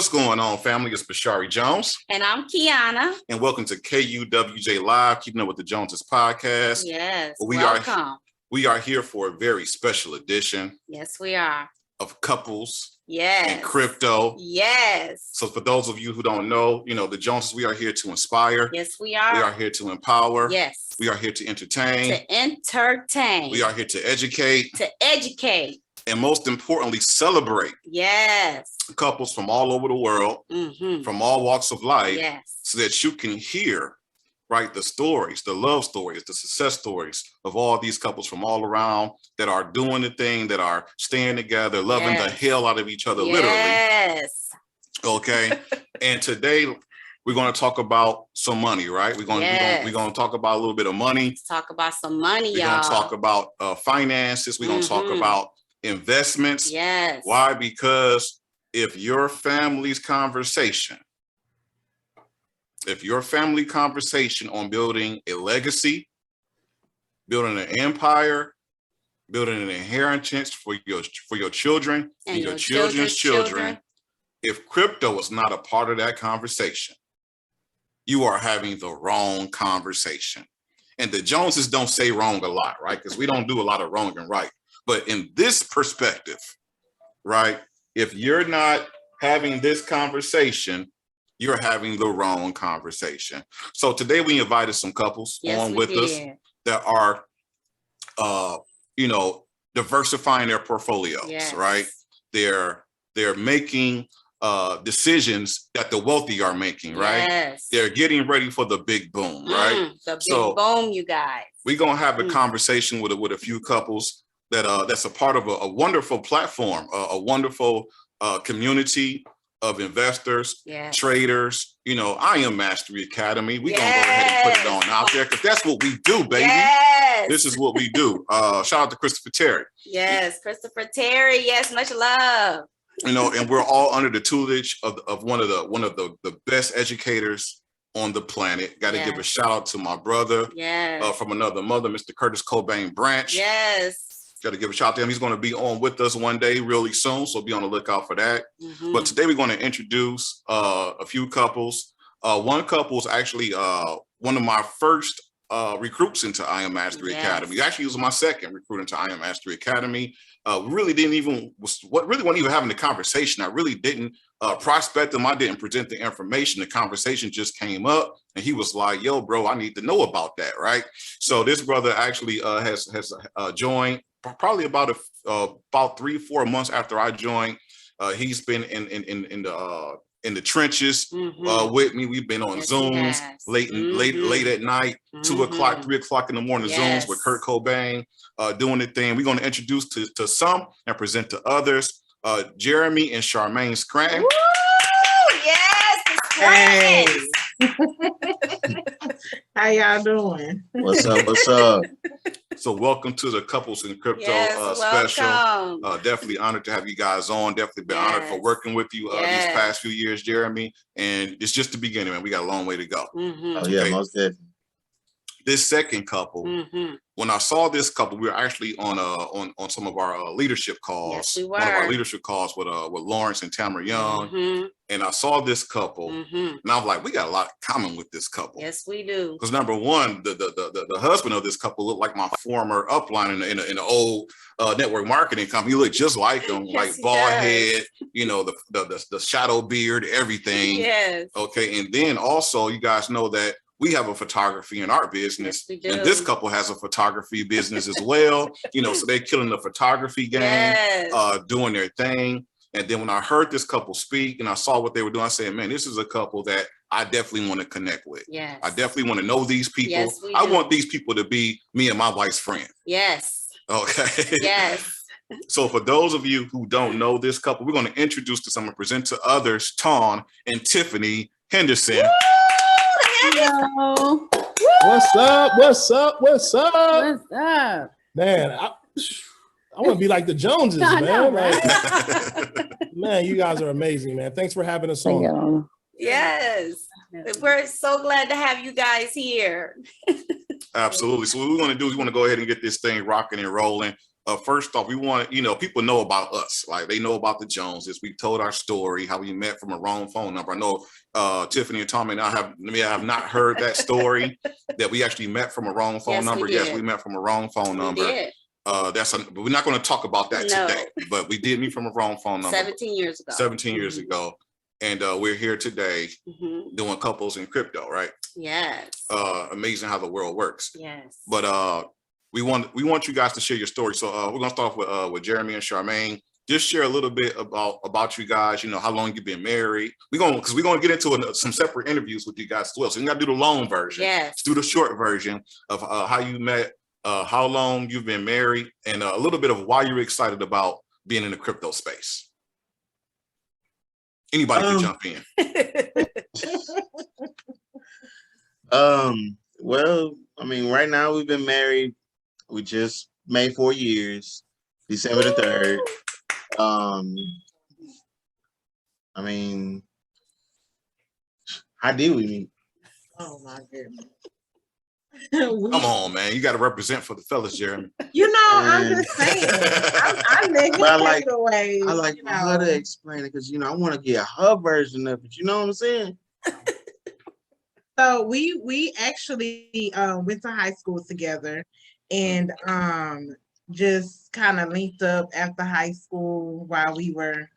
What's going on, family? It's Bashari Jones. And I'm Kiana. And welcome to KUWJ Live, Keeping Up with the Joneses podcast. Yes, welcome. We are here for a very special edition. Yes, we are. Of couples. Yes. And crypto. Yes. So for those of you who don't know, the Joneses, we are here to inspire. Yes, we are. We are here to empower. Yes. We are here to entertain. To entertain. We are here to educate. To educate. And most importantly, celebrate. Yes. Couples from all over the world, from all walks of life, yes. So that you can hear, right, the stories, the love stories, the success stories of all these couples from all around that are doing the thing, that are staying together, loving the hell out of each other, literally. Yes. Okay. And today we're going to talk about some money, right? We're going to talk about a little bit of money. Let's talk about some money, y'all. We're going to talk about finances. We're going to talk about investments. Yes. Why? Because if your family conversation on building a legacy, building an empire, building an inheritance for your children and your children's children, if crypto is not a part of that conversation, you are having the wrong conversation. And the Joneses don't say wrong a lot, right? Because we don't do a lot of wrong and right. But in this perspective, right, if you're not having this conversation, you're having the wrong conversation. So today we invited some couples on with us that are, diversifying their portfolios, right? They're making decisions that the wealthy are making, right? Yes. They're getting ready for the big boom, right? The big boom, you guys. We're gonna have a conversation with a few couples that's a part of a wonderful platform, a wonderful community of investors, traders. I Am Mastery Academy. We're gonna go ahead and put it on out there because that's what we do, baby. Yes. This is what we do. Shout out to Christopher Terry. Yes, Christopher Terry. Yes, much love. And we're all under the tutelage of one of the best educators on the planet. Got to give a shout out to my brother from another mother, Mr. Curtis Cobain Branch. Yes. Got to give a shout out to him. He's going to be on with us one day really soon, so be on the lookout for that. But today we're going to introduce a few couples. One couple is actually one of my first recruits into I Am Mastery Academy. Actually, he was my second recruit into I Am Mastery Academy. Really wasn't even having the conversation. I really didn't prospect him. I didn't present the information. The conversation just came up, and he was like, "Yo, bro, I need to know about that." Right. So this brother actually has joined probably about 3-4 months after I joined. He's been in the trenches with me. We've been on Zooms late at night, 2 o'clock, 3 o'clock in the morning Zooms with Kurt Cobain, doing the thing. We're going to introduce to some and present to others. Jeremy and Charmaine Scranton. Woo! Yes, the How y'all doing? What's up? So welcome to the Couples in Crypto special. Definitely honored to have you guys on. Definitely been honored for working with you these past few years, Jeremy. And it's just the beginning, man. We got a long way to go. Oh yeah, most definitely. This second couple, when I saw this couple, we were actually on some of our leadership calls. Yes, we were. One of our leadership calls with Lawrence and Tamara Young. And I saw this couple, and I was like, we got a lot in common with this couple. Yes, we do. Because number one, the husband of this couple looked like my former upline in the old network marketing company. He looked just like him, like bald head, the shadow beard, everything. Yes. Okay, and then also, you guys know that we have a photography in our business, yes, we do. And this couple has a photography business as well. So they're killing the photography game, doing their thing. And then when I heard this couple speak and I saw what they were doing, I said, man, this is a couple that I definitely want to connect with. Yes. I definitely want to know these people. Yes, I want these people to be me and my wife's friend. Yes. Okay. Yes. So for those of you who don't know this couple, we're going to introduce to some and present to others, Tawn and Tiffany Henderson. Woo! Hello. What's up? What's up? What's up? What's up? Man, I want to be like the Joneses, man. Know, right? Man, you guys are amazing, man. Thanks for having us on. Yes. We're so glad to have you guys here. Absolutely. So what we're going to do is we want to go ahead and get this thing rocking and rolling. first off, we want, people know about us. Like they know about the Joneses. We've told our story, how we met from a wrong phone number. I know Tiffany and Tom and I have not heard that story that we actually met from a wrong phone number. Yes, we met from a wrong phone number. But we're not going to talk about that today. But we did meet from a wrong phone number 17 years ago. 17 years ago. And we're here today doing couples in crypto, right? Yes. Amazing how the world works. Yes. But we want you guys to share your story. So we're gonna start off with Jeremy and Charmaine. Just share a little bit about you guys. How long you've been married. We're gonna get into some separate interviews with you guys as well. So you gotta do the long version. Yes. Let's do the short version of how you met, how long you've been married, and a little bit of why you're excited about being in the crypto space. Anybody can jump in. Well, I mean, right now we've been married. We just made 4 years, December the 3rd. I mean, how did we meet? Oh my goodness. Come on, man. You got to represent for the fellas, Jeremy. I'm just saying. I let him take it away. I like her to explain it because, I want to get her version of it. You know what I'm saying? So we actually went to high school together and just kind of linked up after high school while we were,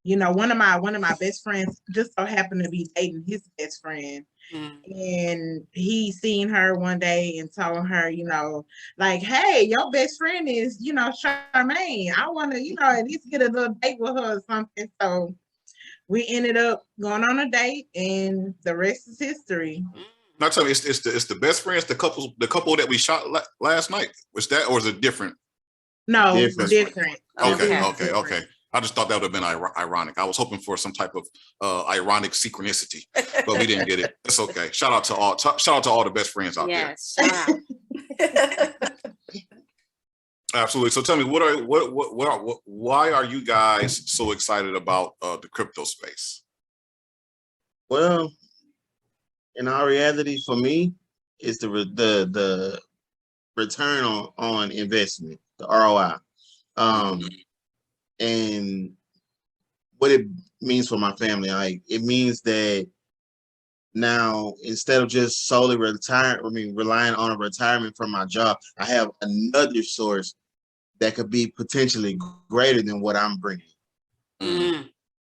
one of my best friends just so happened to be dating his best friend. And he seen her one day and told her, like, hey, your best friend is, Charmaine. I want to, at least get a little date with her or something. So we ended up going on a date, and the rest is history. Now tell me, it's the best friends, the couple that we shot last night. Was that, or is it different? No, different. Okay. I just thought that would have been ironic. I was hoping for some type of ironic synchronicity, but we didn't get it. It's okay. Shout out to all the best friends out there. Yes. Absolutely. So tell me, why are you guys so excited about the crypto space? Well, in all reality, for me, it's the return on investment, the ROI, and what it means for my family. Like, it means that now, instead of just solely relying on a retirement from my job, I have another source that could be potentially greater than what I'm bringing.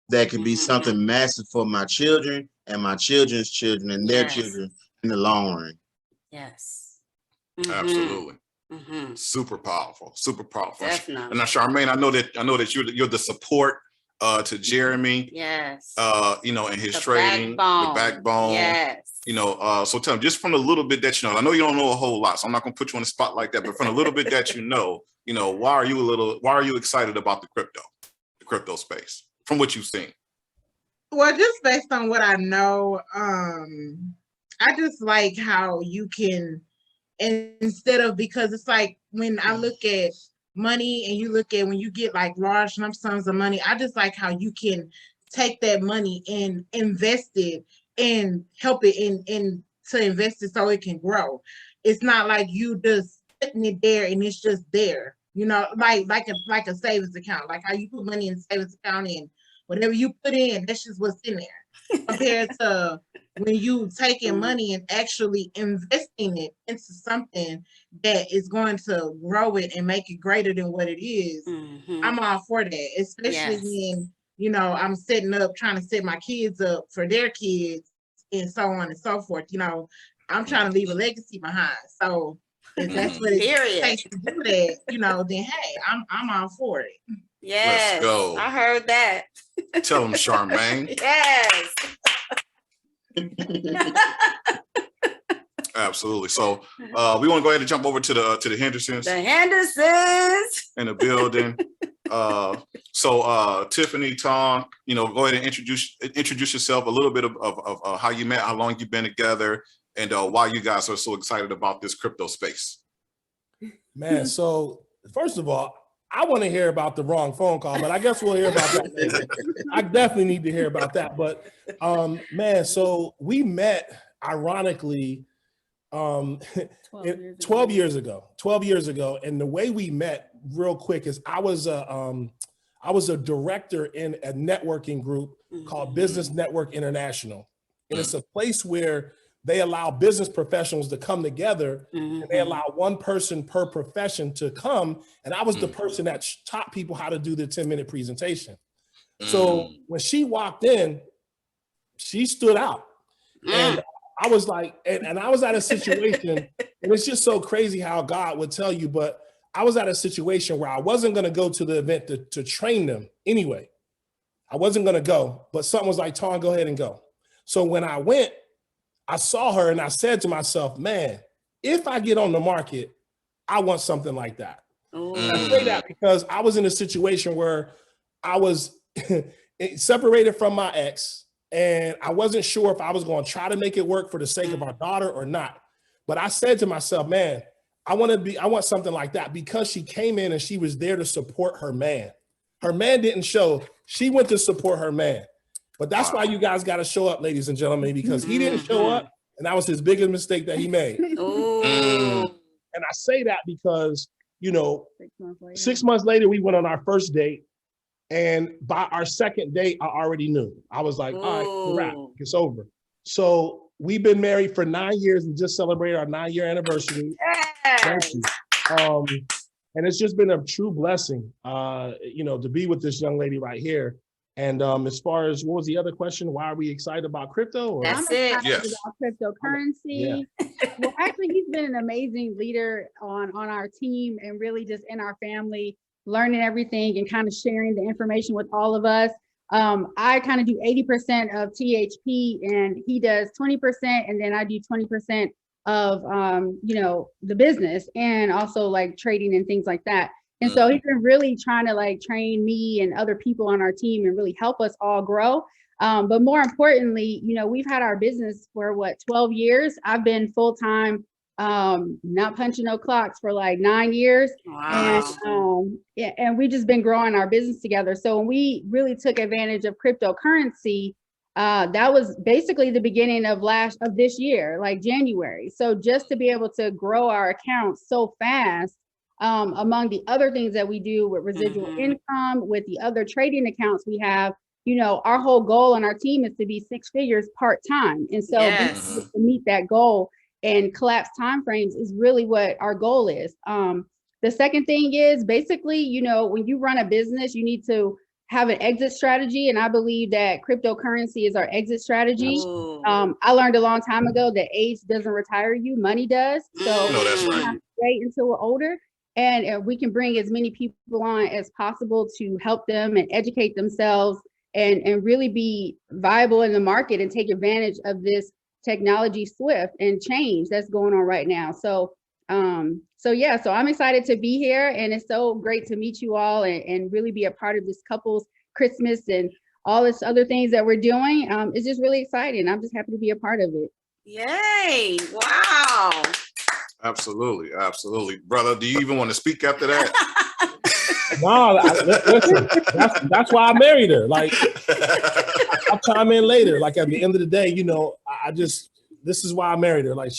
That could be something massive for my children and my children's children and their children in the long run. Yes. Absolutely. Super powerful. Definitely. And now, Charmaine, I know that you're the support to Jeremy. Yes. In his trading, the backbone. Yes. So tell me, just from a little bit that I know you don't know a whole lot, so I'm not gonna put you on the spot like that, but from a little bit that why are you excited about the crypto space from what you've seen? Well, just based on what I know, I just like how you can, instead of, because it's like when I look at money and you look at when you get like large lump sums of money, I just like how you can take that money and invest it and help it in to invest it so it can grow. It's not like you just putting it there and it's just there, like a savings account, like how you put money in a savings account and whatever you put in, that's just what's in there. Compared to when you taking money and actually investing it into something that is going to grow it and make it greater than what it is. I'm all for that, especially when, I'm trying to set my kids up for their kids and so on and so forth. I'm trying to leave a legacy behind. So if that's what it takes to do that, then hey, I'm all for it. Yes. Let's go. I heard that. Tell them, Charmaine. Yes. Absolutely. So we want to go ahead and jump over to the Hendersons. The Hendersons In the building. So Tiffany, Tom, go ahead and introduce yourself, a little bit of how you met, how long you've been together, and why you guys are so excited about this crypto space. Man, so first of all, I want to hear about the wrong phone call, but I guess we'll hear about that later. I definitely need to hear about that. But man, so we met ironically 12 years ago. And the way we met real quick is I was a director in a networking group called Business Network International. And it's a place where they allow business professionals to come together and they allow one person per profession to come. And I was the person that taught people how to do the 10-minute presentation. So when she walked in, she stood out. And I was like, and I was at a situation, and it's just so crazy how God would tell you, but I was at a situation where I wasn't going to go to the event to train them anyway. I wasn't going to go, but something was like, Tom, go ahead and go. So when I went, I saw her and I said to myself, man, if I get on the market, I want something like that. And I say that because I was in a situation where I was separated from my ex, and I wasn't sure if I was going to try to make it work for the sake of our daughter or not. But I said to myself, man, I want something like that, because she came in and she was there to support her man. Her man didn't show. She went to support her man. But that's why you guys got to show up, ladies and gentlemen, because he didn't show up, and that was his biggest mistake that he made. And I say that because, 6 months later, we went on our first date, and by our second date, I already knew. I was like, all right, it's a wrap. It's over. So we've been married for 9 years. We just celebrated our 9-year anniversary. Thank you. And it's just been a true blessing, to be with this young lady right here. And as far as, what was the other question? Why are we excited about crypto? Or? That's it. About cryptocurrency. Well, actually, he's been an amazing leader on our team and really just in our family, learning everything and kind of sharing the information with all of us. I kind of do 80% of THP, and he does 20%, and then I do 20% of the business, and also like trading and things like that. And so he's been really trying to like train me and other people on our team and really help us all grow. But more importantly, we've had our business for 12 years. I've been full-time, not punching no clocks, for like 9 years. Wow. And we just been growing our business together. So when we really took advantage of cryptocurrency, that was basically the beginning of this year, like January. So just to be able to grow our accounts so fast, among the other things that we do with residual income, with the other trading accounts we have, our whole goal on our team is to be 6 figures part-time. And so to meet that goal and collapse timeframes is really what our goal is. The second thing is basically, when you run a business, you need to have an exit strategy. And I believe that cryptocurrency is our exit strategy. I learned a long time ago that age doesn't retire you, money does. So that's right. Wait until we're older. And we can bring as many people on as possible to help them and educate themselves and really be viable in the market and take advantage of this technology swift and change that's going on right now. So I'm excited to be here, and it's so great to meet you all and really be a part of this couple's Christmas and all this other things that we're doing. It's just really exciting. I'm just happy to be a part of it. Yay. Wow. Absolutely. Brother, do you even want to speak after that? No, listen, that's why I married her. Like, I'll chime in later. Like, at the end of the day, this is why I married her. Like,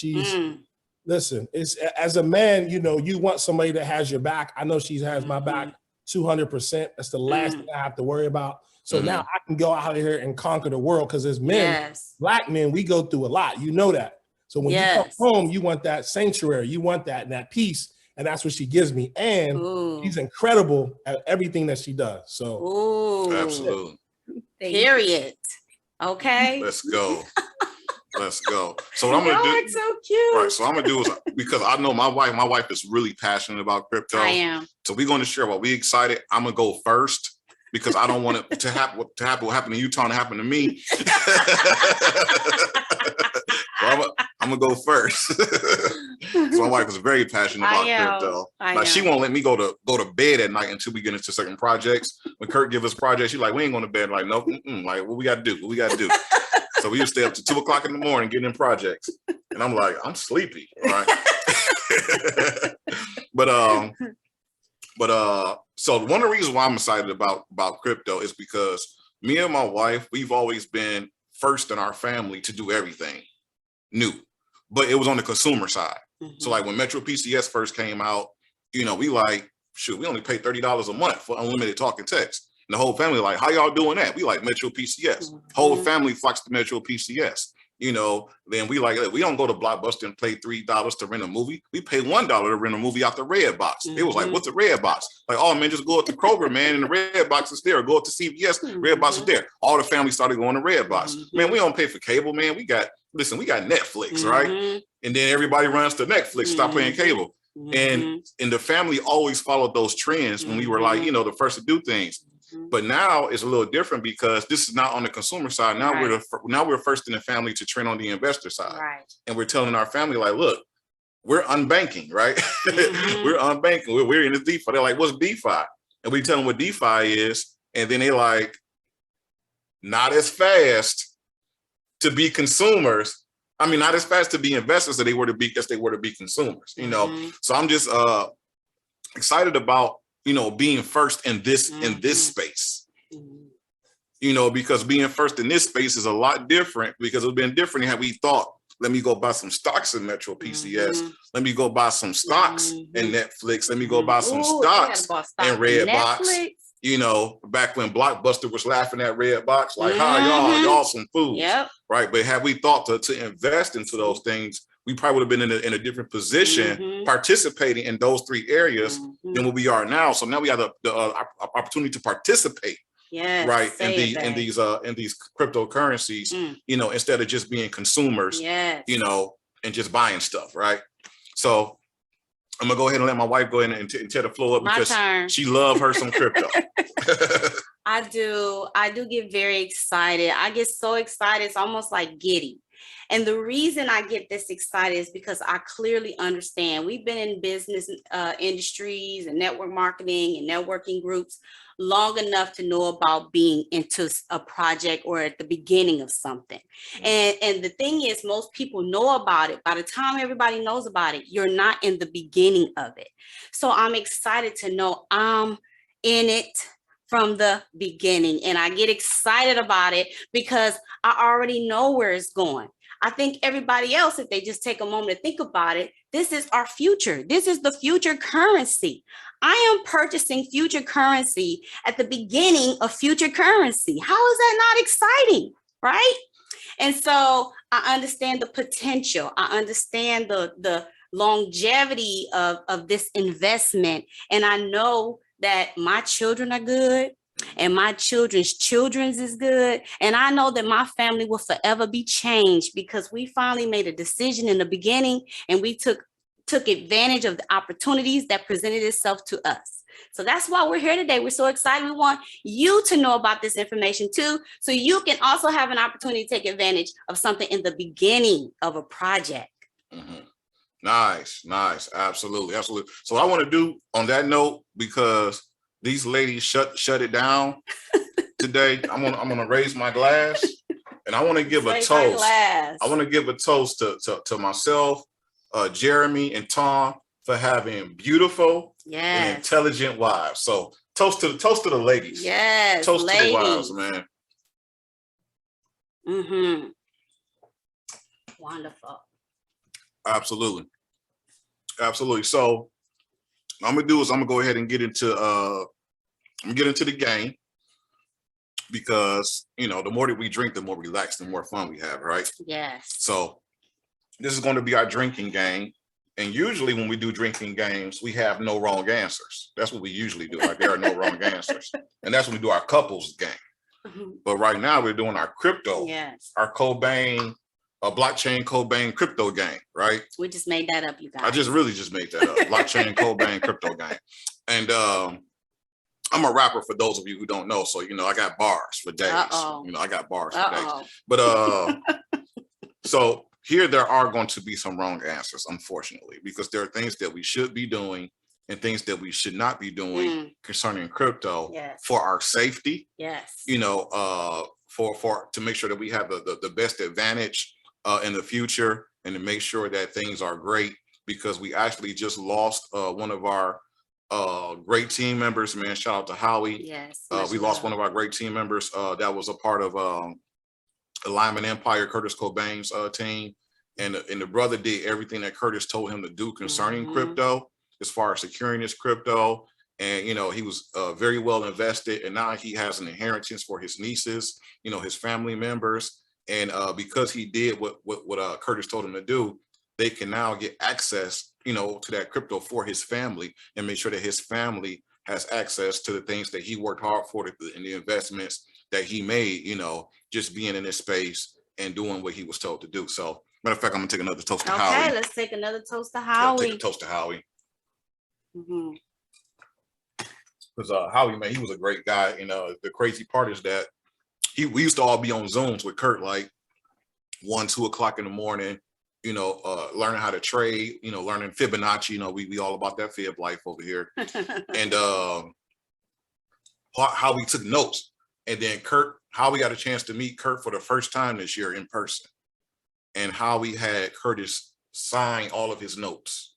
listen, it's, as a man, you want somebody that has your back. I know she has my back 200%. That's the last thing I have to worry about. So now I can go out here and conquer the world, because as men, Black men, we go through a lot. You know that. So when you come home, you want that sanctuary, you want that peace, and that's what she gives me. And she's incredible at everything that she does. So absolutely. Period. Okay. Let's go. So what I'm gonna do? It's so cute. Right. So I'm gonna do is, because I know my wife is really passionate about crypto. I am. So we're going to share what we excited. I'm gonna go first, because I don't want it to happen. What happened to Utah to happen to me. So I'm gonna go first. So my wife is very passionate about crypto. Like, she won't let me go to bed at night until we get into certain projects. When Kurt give us projects, she's like, we ain't going to bed. Like, nope. Like, what we got to do? So we used to stay up to 2 o'clock in the morning getting in projects. And I'm like, I'm sleepy. Right. So one of the reasons why I'm excited about crypto is because me and my wife, we've always been first in our family to do everything new, but it was on the consumer side. So like when Metro PCS first came out, we like, shoot, we only pay $30 a month for unlimited talk and text. And the whole family like, how y'all doing that? We like Metro PCS. Whole family flocks to Metro PCS. You know, then we like, we don't go to Blockbuster and pay $3 to rent a movie. We pay $1 to rent a movie out the red box. It was like, what's the red box? Like, oh man, just go up to Kroger, man, and the red box is there. Or go up to CVS, red box is there. All the family started going to red box. Man, we don't pay for cable, man. We got Netflix, right? And then everybody runs to Netflix, stop paying cable. And the family always followed those trends when we were like, you know, the first to do things. But now it's a little different because this is not on the consumer side. Now we're first in the family to trend on the investor side. Right. And we're telling our family like, look, we're unbanking, right? We're unbanking. We're in this DeFi. They're like, what's DeFi? And we tell them what DeFi is. And then they like, not as fast to be consumers. I mean, not as fast to be investors as they were to be consumers, you know? So I'm just excited about, you know, being first in this space, you know, because being first in this space is a lot different because it's been different had we thought, let me go buy some stocks in Metro PCS. Let me go buy some stocks in Netflix. Let me go buy some stocks in Redbox. You know, back when Blockbuster was laughing at Redbox, like, hi, y'all some fools, right? But had we thought to invest into those things, we probably would have been in a different position participating in those three areas than what we are now. So now we have the opportunity to participate, right, in these cryptocurrencies, you know, instead of just being consumers, you know, and just buying stuff, right? So I'm gonna go ahead and let my wife go in and tear the floor up because she loves her some crypto. I do get very excited. I get so excited, it's almost like giddy. And the reason I get this excited is because I clearly understand we've been in business industries and network marketing and networking groups long enough to know about being into a project or at the beginning of something. And the thing is, most people know about it. By the time everybody knows about it, you're not in the beginning of it. So I'm excited to know I'm in it from the beginning. And I get excited about it because I already know where it's going. I think everybody else, if they just take a moment to think about it, this is our future. This is the future currency. I am purchasing future currency at the beginning of future currency. How is that not exciting, right? And so I understand the potential. I understand the longevity of this investment. And I know that my children are good. And my children's is good. And I know that my family will forever be changed because we finally made a decision in the beginning and we took advantage of the opportunities that presented itself to us. So that's why we're here today. We're so excited. We want you to know about this information too, so you can also have an opportunity to take advantage of something in the beginning of a project. Nice. Absolutely. So I want to do on that note, because these ladies shut it down today. I'm gonna raise my glass, and I want to give a toast. I want to give a toast to myself, Jeremy, and Tom for having beautiful and intelligent wives. So toast to the ladies. Yes, toast ladies. To the wives, man. Wonderful. Absolutely. So what I'm gonna do is I'm gonna go ahead and get into the game, because you know, the more that we drink, the more relaxed and more fun we have, right? Yes. So this is going to be our drinking game, and usually when we do drinking games, we have no wrong answers. That's what we usually do. Like, there are no wrong answers, and that's when we do our couples game. But right now we're doing our crypto, our Kabane. A blockchain Kabane crypto game, right? We just made that up, you guys. I just made that up. Blockchain Kabane crypto game. And I'm a rapper, for those of you who don't know. So, you know, I got bars for days. You know, I got bars for days. But so here there are going to be some wrong answers, unfortunately, because there are things that we should be doing and things that we should not be doing concerning crypto for our safety. You know, for to make sure that we have the best advantage in the future, and to make sure that things are great, because we actually just lost one of our great team members, man. Shout out to Howie. We lost one of our great team members that was a part of Alignment Empire, Curtis Cobain's team. And the brother did everything that Curtis told him to do concerning crypto, as far as securing his crypto And, he was very well invested. And now he has an inheritance for his nieces, his family members. And because he did what Curtis told him to do, they can now get access, to that crypto for his family and make sure that his family has access to the things that he worked hard for and the investments that he made, just being in this space and doing what he was told to do. So, matter of fact, I'm gonna take another toast to Howie. Okay, let's take another toast to Howie. Take a toast to Howie. Mm-hmm. Because Howie, man, he was a great guy. The crazy part is that we used to all be on Zooms with Kurt like 1, 2 o'clock in the morning, learning how to trade, learning Fibonacci, we all about that Fib life over here. And how we took notes. And then Howie got a chance to meet Kurt for the first time this year in person. And Howie had Curtis sign all of his notes.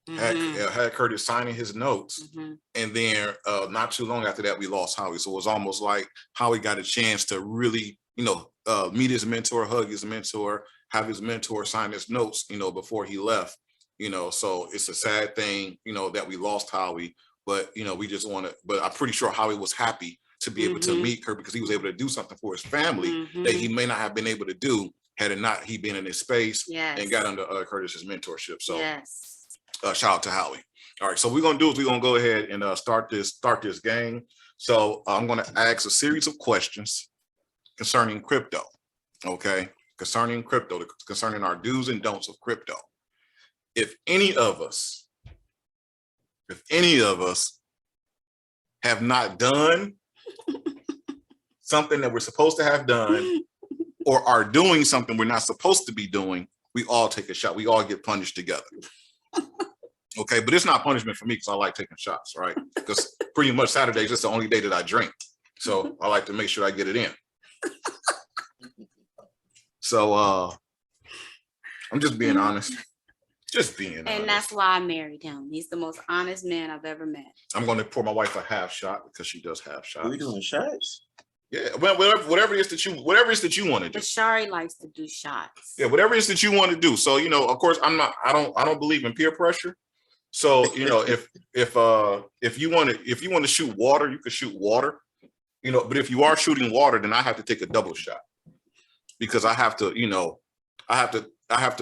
Had Curtis signing his notes. And then not too long after that, we lost Howie. So it was almost like Howie got a chance to really, meet his mentor, hug his mentor, have his mentor sign his notes, before he left. So it's a sad thing, that we lost Howie, but we just but I'm pretty sure Howie was happy to be able to meet Kurt because he was able to do something for his family that he may not have been able to do had it not he been in his space and got under Curtis's mentorship. So shout out to Howie. All right, so what we're gonna do is we're gonna go ahead and start this game. So I'm gonna ask a series of questions concerning crypto. Okay, concerning crypto, concerning our do's and don'ts of crypto. If any of us have not done something that we're supposed to have done or are doing something we're not supposed to be doing, we all take a shot. We all get punished together. Okay, but it's not punishment for me because I like taking shots, right? Because pretty much Saturdays, it's the only day that I drink. So I like to make sure I get it in. So I'm just being honest. Just being honest. And that's why I married him. He's the most honest man I've ever met. I'm going to pour my wife a half shot because she does half shots. Are we doing shots? Yeah, well, whatever it is that you want to do. But Shari likes to do shots. Yeah, whatever it is that you want to do. So of course, I don't believe in peer pressure. So if you want to shoot water, you can shoot water. But if you are shooting water, then I have to take a double shot because I have to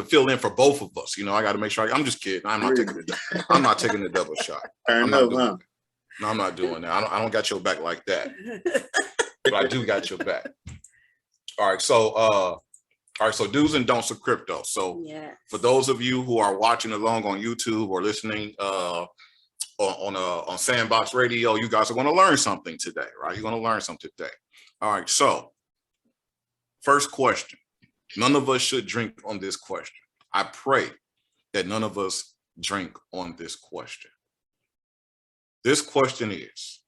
fill in for both of us. I got to make sure. I'm just kidding. I'm not taking the double shot. No, I'm not doing that. I don't got your back like that. But I do got your back. All right. So do's and don'ts of crypto. So for those of you who are watching along on YouTube or listening on Sandbox Radio, you guys are going to learn something today, right? You're going to learn something today. All right. So first question. None of us should drink on this question. I pray that none of us drink on this question. This question is,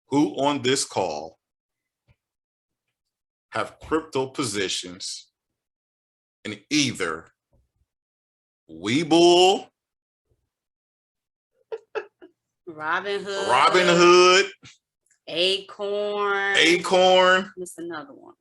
who on this call have crypto positions in either Webull, Robinhood, Acorn. What's another one?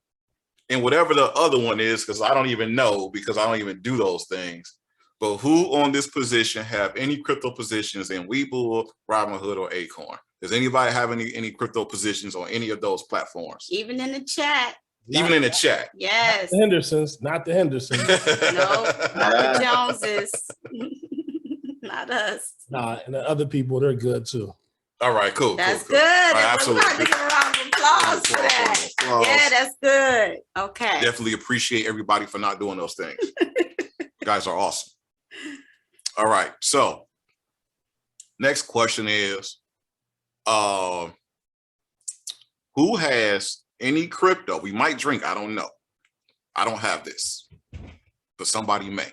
And whatever the other one is, because I don't even know, because I don't even do those things. But who on this position have any crypto positions in Webull, Robinhood, or Acorn? Does anybody have any crypto positions on any of those platforms? Even in the chat. Even in the chat. Yes. The Hendersons, not the Hendersons. No, not the Joneses. Not us. Nah, and the other people, they're good too. All right, cool. That's cool. good. Right, absolutely. We're give a round of applause for that. Yeah, that's good. Okay. Definitely appreciate everybody for not doing those things. You guys are awesome. All right. So next question is, who has any crypto? We might drink. I don't know. I don't have this, but somebody may.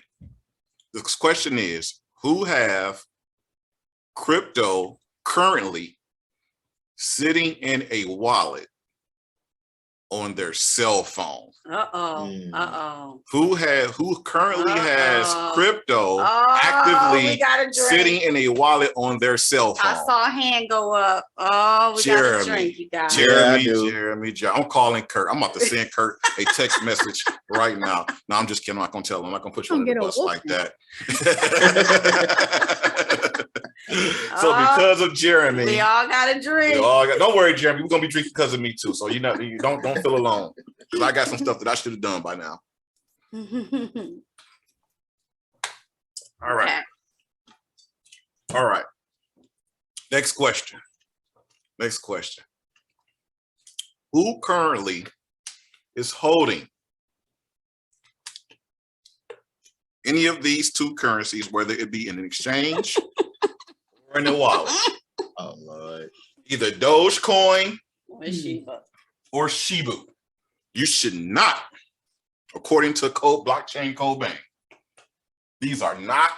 The question is, who have crypto currently sitting in a wallet on their cell phone? Who currently has crypto actively sitting in a wallet on their cell phone? I saw a hand go up. Oh, we got a drink, you guys. Jeremy, I'm calling Kurt. I'm about to send Kurt a text message right now. No, I'm just kidding. I'm not gonna tell him. I'm not gonna put you on the bus like that. So because of Jeremy, we all got a drink. Don't worry, Jeremy. We're gonna be drinking because of me too. So you don't feel alone. Because I got some stuff that I should have done by now. All right. Okay. All right. Next question. Who currently is holding any of these two currencies, whether it be in an exchange or in a wallet? Oh Lord. Either Dogecoin Shiba. or Shibu. You should not, according to Blockchain Kabane, these are not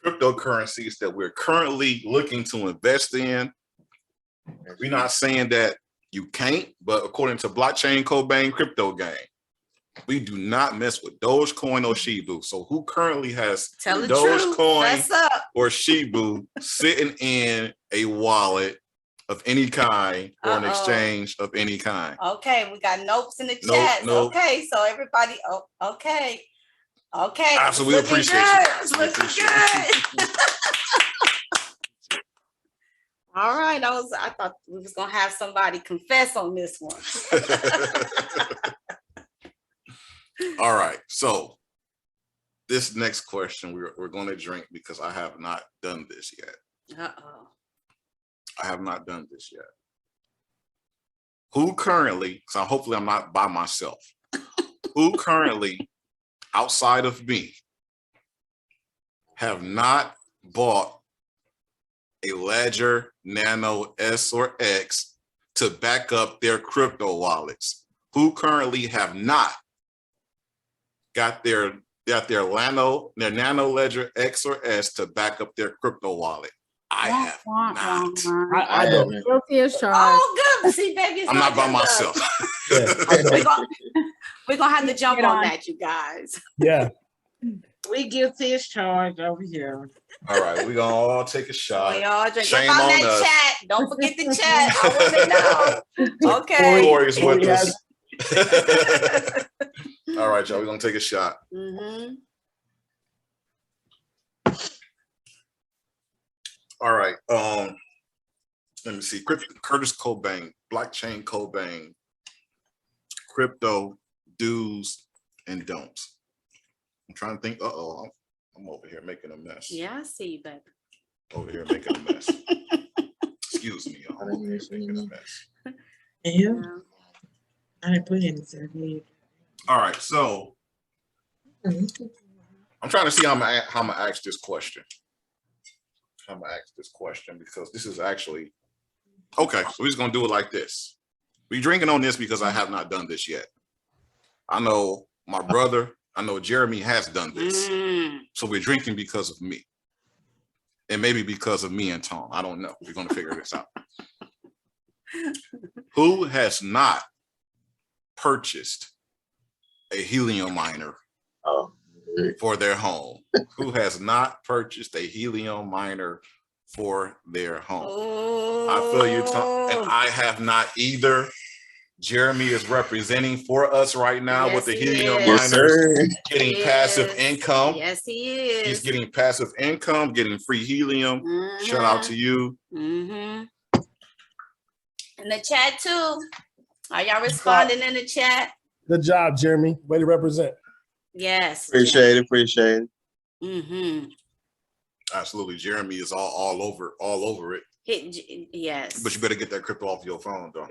cryptocurrencies that we're currently looking to invest in. We're not saying that you can't, but according to Blockchain Kabane Crypto Game, we do not mess with Dogecoin or Shibu. So who currently has Tell the truth. Dogecoin Fess up. or Shibu sitting in a wallet of any kind or an exchange of any kind? Okay, we got notes in the Nope, chat. nope. Okay, so everybody, okay. Okay. Absolutely it's looking appreciate good. you. It's looking good. All right. I thought we was gonna have somebody confess on this one. All right. So this next question we're going to drink because I have not done this yet. I have not done this yet. Who currently, so hopefully I'm not by myself. Who currently, outside of me, have not bought a Ledger Nano S or X to back up their crypto wallets? Who currently have not got their Nano Ledger X or S to back up their crypto wallet? I have not. I don't. Guilty as charged. Oh, good. See, baby, it's I'm not by just myself. us. We're gonna have to jump on that, you guys. Yeah. We guilty as charged over here. All right, we're gonna all take a shot. We all drink. Shame Get on on that us. chat. Don't forget the chat. I want to know. Okay. Corey's with Corey us. All right, y'all. We're gonna take a shot. Mm-hmm. All right. Let me see. Curtis Cobain, Blockchain Kabane, crypto do's and don'ts. I'm trying to think. I'm over here making a mess. Yeah, I see you, baby. Over here making a mess. Excuse me, y'all. I'm over here making a mess. Yeah. I didn't put anything. All right, so I'm trying to see how I'm gonna ask this question. Because this is actually okay. So we're just gonna do it like this. We're drinking on this because I have not done this yet. I know my brother, I know Jeremy has done this. So we're drinking because of me. And maybe because of me and Tom. I don't know. We're gonna figure this out. Who has not purchased a helium miner for their home? Who has not purchased a helium miner for their home? I feel you, Tom, and I have not either. Jeremy is representing for us right now with the helium miners, getting passive income. Yes, he is. He's getting passive income, getting free helium. Shout out to you. In the chat too. Are y'all responding in the chat? Good job, Jeremy. Way to represent. Yes. Appreciate it. Absolutely. Jeremy is all over it. Yes. But you better get that crypto off your phone, though.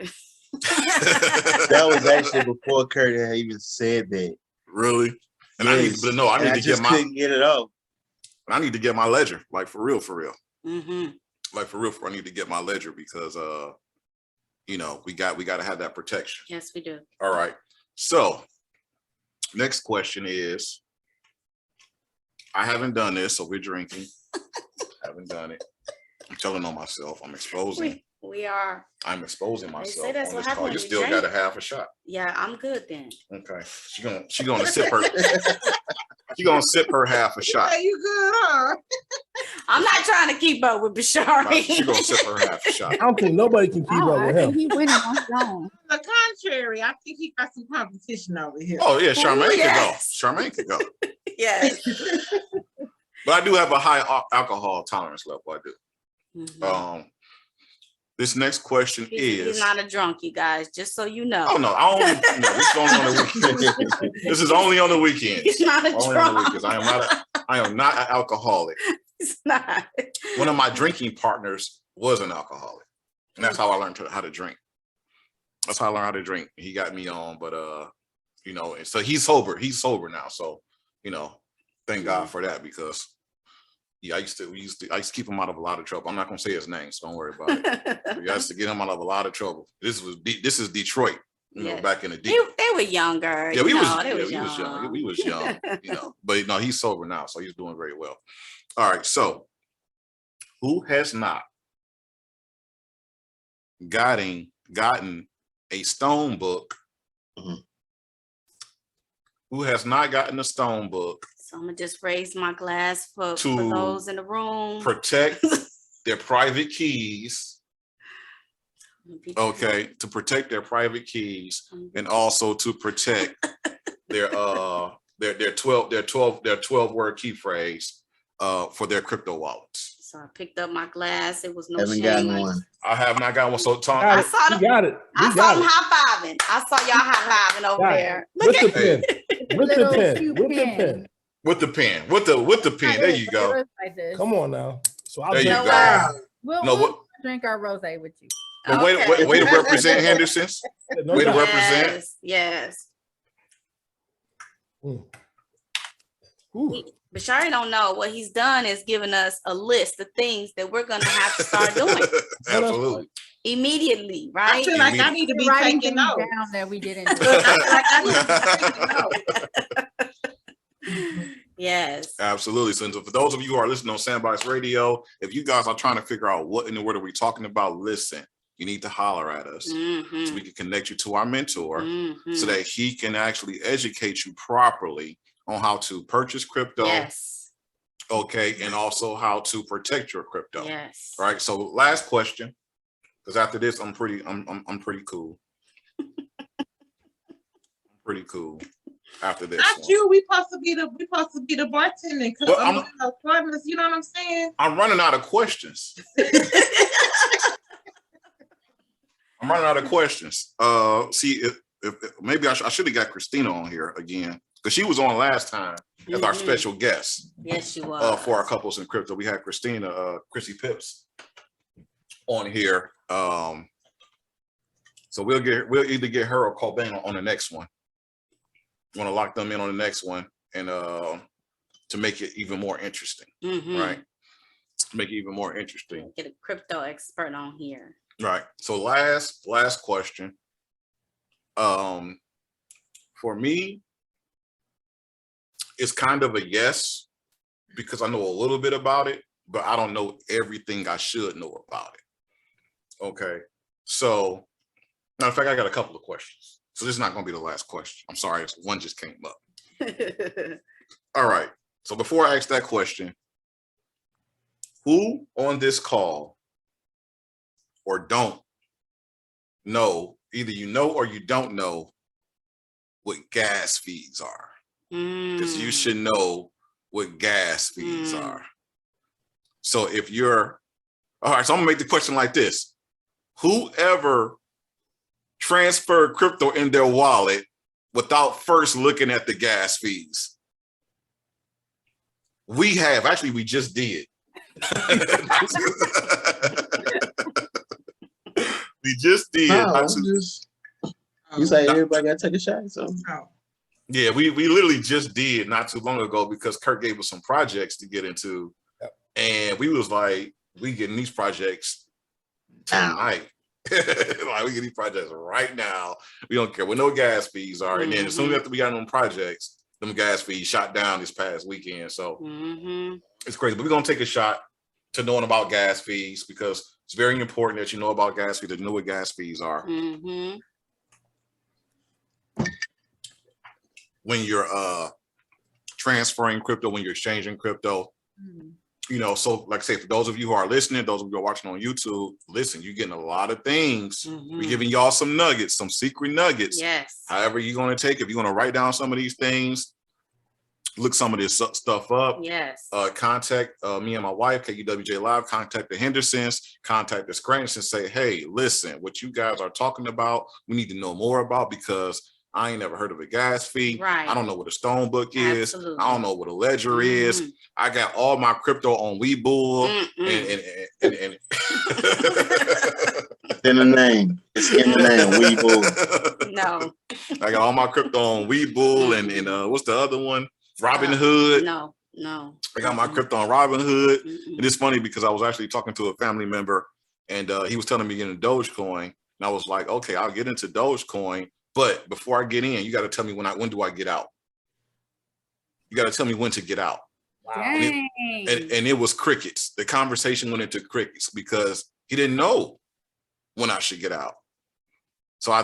That was actually before Kurt had even said that. Really? And yes. I need to get my couldn't get it off. I need to get my ledger, like for real. Mm-hmm. Like for real, I need to get my ledger because we got to have that protection. Yes, we do. All right. So next question is, I haven't done this, so we're drinking. Haven't done it. I'm telling on myself. I'm exposing. We are. I'm exposing myself say that's on what this happens call. when You you still drink. got a half a shot. Yeah, I'm good then. Okay. She gonna sip her. She gonna sip her half a shot. Yeah, you good, huh? I'm not trying to keep up with Bashari. She gonna sip her half a shot. I don't think nobody can keep up I with think him. he winning on his own. On the contrary, I think he got some competition over here. Oh yeah, Charmaine yes. could go. Charmaine could go. Yes. But I do have a high alcohol tolerance level. I do. Mhm. This next question He's not a drunk, you guys, just so you know. Oh no, I only this is only on the weekends. This is only on the weekends. He's not a Only drunk. on the weekends. I am not an alcoholic. He's not. One of my drinking partners was an alcoholic. And that's how I learned how to drink. That's how I learned how to drink. He got me on, but you know, and so he's sober. He's sober now. So, you know, thank God for that, because yeah, I used to keep him out of a lot of trouble. I'm not gonna say his name, so don't worry about it. I used to get him out of a lot of trouble. This is Detroit, you know, back in the day. They were younger. Yeah, we was young. You know, but no, he's sober now, so he's doing very well. All right, so who has not gotten a stone book? Who has not gotten a stone book? So I'm gonna just raise my glass for those in the room. Protect their private keys. Okay, to protect their private keys, and also to protect their 12 word key phrase for their crypto wallets. So I picked up my glass. It was no Haven't shame. gotten one. I have not got one. So Tom, I saw them. Got it. I saw them high fiving. I saw y'all high fiving over there. With the pen. With the pen. With the pen. With the pen. With the pen. There you go. Come on now. So I'll There you drink. go. We'll drink our rosé with you. But way to represent Henderson's. No Way to doubt. represent. Yes. Ooh. But Shari don't know what he's done is given us a list of things that we're gonna have to start doing Absolutely. immediately, I right? feel like I need to be Writing taking things notes. down that we didn't. Yes. Absolutely. So for those of you who are listening on Sandbox Radio, if you guys are trying to figure out what in the world are we talking about, listen, you need to holler at us so we can connect you to our mentor so that he can actually educate you properly on how to purchase crypto. Yes. Okay. And also how to protect your crypto. Yes. Right. So last question, because after this, I'm pretty cool. I'm pretty cool. After this, Not you. We supposed to be the bartender. Well, partners. You know what I'm saying? I'm running out of questions. I'm running out of questions. See, if maybe I should have got Christina on here again, because she was on last time as our special guest. Yes, she was. For our couples in crypto, we had Christina, Chrissy Pips, on here. So we'll either get her or Kabane on the next one. Want to lock them in on the next one, and to make it even more interesting, right? Make it even more interesting. Get a crypto expert on here. Right. So last question. For me, it's kind of a yes, because I know a little bit about it, but I don't know everything I should know about it. Okay. So, matter of fact, I got a couple of questions. So this is not going to be the last question. I'm sorry, one just came up. All right. So before I ask that question, who on this call or don't know, either you know or you don't know what gas fees are? Because you should know what gas fees are. So if you're, all right, so I'm gonna make the question like this. Whoever transferred crypto in their wallet without first looking at the gas fees? We just did. We just did. You say everybody got to take a shot, so. Yeah, we literally just did not too long ago, because Kurt gave us some projects to get into, and we was like, we getting these projects tonight. Like, we get these projects right now. We don't care what no gas fees are. And then as soon as we got on projects, them gas fees shot down this past weekend. So it's crazy. But we're gonna take a shot to knowing about gas fees, because it's very important that you know about gas fees, that you know what gas fees are. When you're transferring crypto, when you're exchanging crypto. You know, so like I say, for those of you who are listening, those of you who are watching on YouTube, listen, you're getting a lot of things. We're giving y'all some nuggets, some secret nuggets. Yes. However you're going to take, if you're going to write down some of these things, look some of this stuff up. Yes. Contact me and my wife, KUWJ Live, contact the Hendersons, contact the Scrantons and say, hey, listen, what you guys are talking about, we need to know more about, because I ain't never heard of a gas fee. Right. I don't know what a stone book is. Absolutely. I don't know what a ledger is. I got all my crypto on Webull and It's in the name. It's in the name. Webull. No. I got all my crypto on Webull and what's the other one? Robinhood. No. I got my crypto on Robinhood. And it's funny because I was actually talking to a family member and he was telling me to get into Dogecoin. And I was like, okay, I'll get into Dogecoin. But before I get in, you got to tell me when do I get out? You got to tell me when to get out. Wow. And it was crickets. The conversation went into crickets because he didn't know when I should get out. So I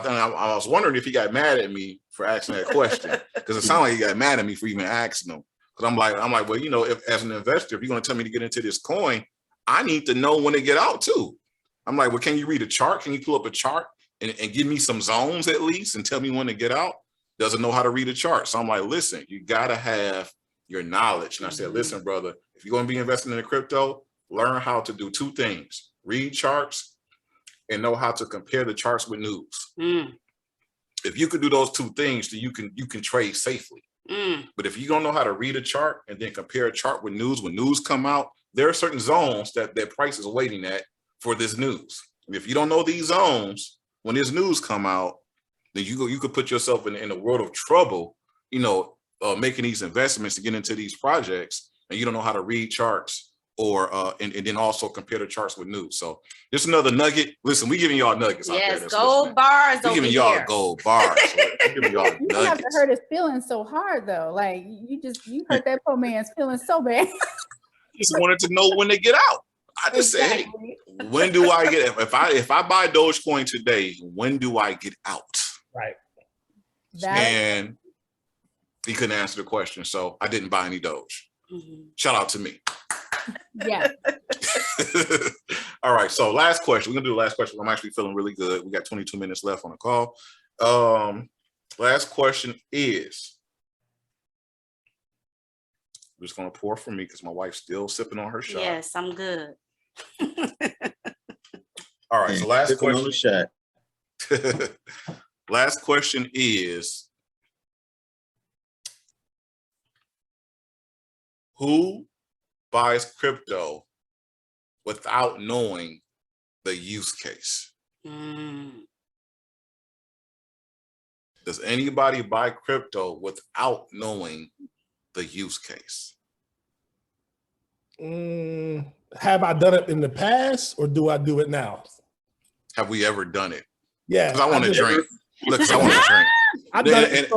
was wondering if he got mad at me for asking that question, because it sounded like he got mad at me for even asking him. Because I'm like, well, you know, if as an investor, if you're going to tell me to get into this coin, I need to know when to get out too. I'm like, well, can you read a chart? Can you pull up a chart and give me some zones at least and tell me when to get out? Doesn't know how to read a chart. So I'm like, listen, you got to have your knowledge. And I said, listen, brother, if you're going to be investing in crypto, learn how to do two things: read charts and know how to compare the charts with news. If you could do those two things, then you can trade safely. But if you don't know how to read a chart and then compare a chart with news, when news come out, there are certain zones that price is waiting at for this news. And if you don't know these zones, when this news come out, then you could put yourself in a world of trouble, you know, making these investments to get into these projects, and you don't know how to read charts or and then also compare the charts with news. So just another nugget. Listen, we giving y'all nuggets. Yes, out there gold bars. we giving y'all gold bars. We giving y'all You don't have to nuggets. hurt his feelings so hard though. Like you hurt that poor man's feelings so bad. Just wanted to know when to get out. I just said, hey, when do I get if I buy Dogecoin today, when do I get out? Right. And he couldn't answer the question, so I didn't buy any Doge. Shout out to me. Yeah. All right, so last question. We're gonna do the last question. I'm actually feeling really good. We got 22 minutes left on the call. Last question is, I'm just gonna pour for me because my wife's still sipping on her shot. Yes, I'm good. All right, so last Sipping on the question. shot. Last question is, who buys crypto without knowing the use case? Does anybody buy crypto without knowing the use case? Have I done it in the past, or do I do it now? Have we ever done it? Yeah, Because I want to drink. Look, 'cause I want to drink. I've done it.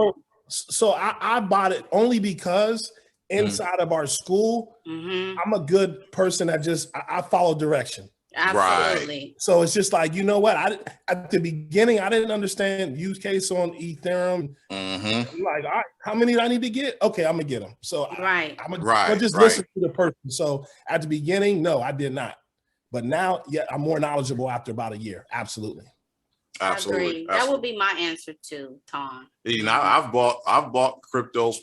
So I bought it only because inside of our school, I'm a good person that I follow direction. Absolutely. So it's just like, you know what? At the beginning, I didn't understand use case on Ethereum. I'm like, all right, how many do I need to get? Okay, I'm gonna get them. So I'm just listen to the person. So at the beginning, no, I did not. But now, yeah, I'm more knowledgeable after about a year. Absolutely. Absolutely. That would be my answer too, Tom. You know, I've bought cryptos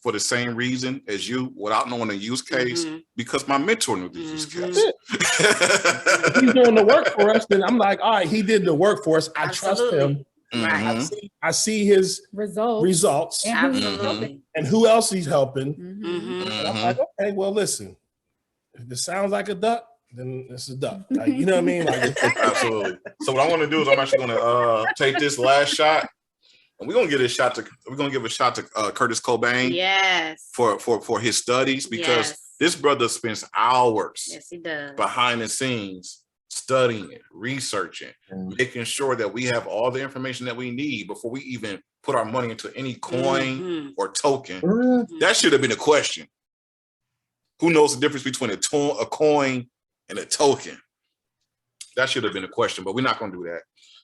for the same reason as you, without knowing the use case, because my mentor knew the use case. If he's doing the work for us, then I'm like, all right, he did the work for us. I trust him. Right. I see his results. Absolutely. And who else he's helping. And I'm like, okay, well, listen, if it sounds like a duck, then it's a duck. Like, you know what I mean? Like, absolutely. So what I'm going to do is I'm actually going to take this last shot, and we're going to give a shot to Curtis Cobain. Yes. For his studies, because this brother spends hours. Yes, he does. Behind the scenes, studying, researching, making sure that we have all the information that we need before we even put our money into any coin or token. That should have been a question. Who knows the difference between a coin and a token? That should have been a question, but we're not going to do that.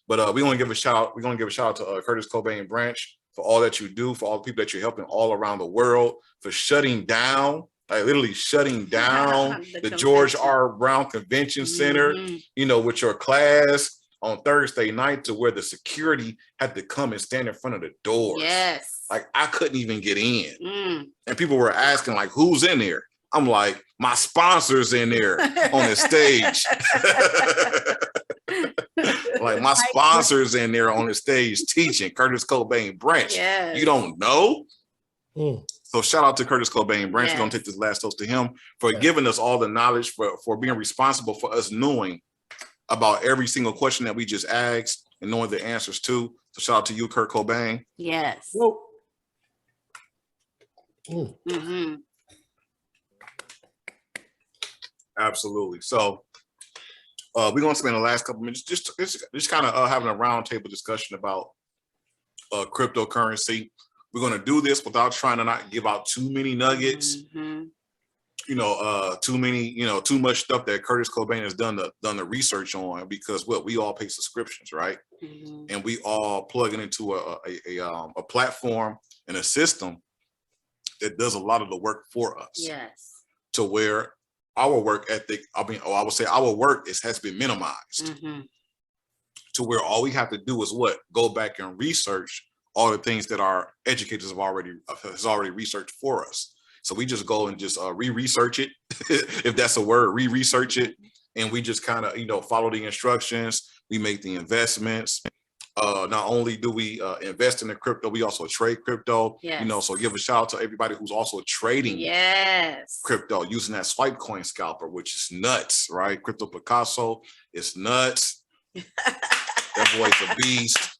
But we're going to give a shout out. We're going to give a shout out to Curtis Cobain Branch for all that you do, for all the people that you're helping all around the world, for shutting down, like literally shutting down the George R. Brown Convention Center, you know, with your class, on Thursday night to where the security had to come and stand in front of the doors. Yes. Like I couldn't even get in. Mm. And people were asking like, who's in there? I'm like, my sponsor's in there on the stage. Like my sponsor's in there on the stage teaching, Curtis Cobain Branch. Yes. You don't know? Mm. So shout out to Curtis Cobain Branch. Yes. We're gonna take this last toast to him for giving us all the knowledge, for being responsible for us knowing about every single question that we just asked and knowing the answers to. So shout out to you, Kurt Cobain. Yes. Well, mm. Mm-hmm. Absolutely. So we're gonna spend the last couple minutes just kind of having a roundtable discussion about cryptocurrency. We're gonna do this without trying to not give out too many nuggets. Mm-hmm. Too much stuff that Curtis Cobain has done the research on, because we all pay subscriptions, right? Mm-hmm. And we all plug it into a platform and a system that does a lot of the work for us. Yes. To where our work ethic, I would say our work has been minimized. Mm-hmm. To where all we have to do is go back and research all the things that our educators have already researched for us. So we just go and just re-research it, if that's a word, re-research it. And we just kind of, follow the instructions. We make the investments. Not only do we invest in the crypto, we also trade crypto. Yes. So give a shout out to everybody who's also trading crypto using that swipe coin scalper, which is nuts, right? Crypto Picasso is nuts. That boy's a beast.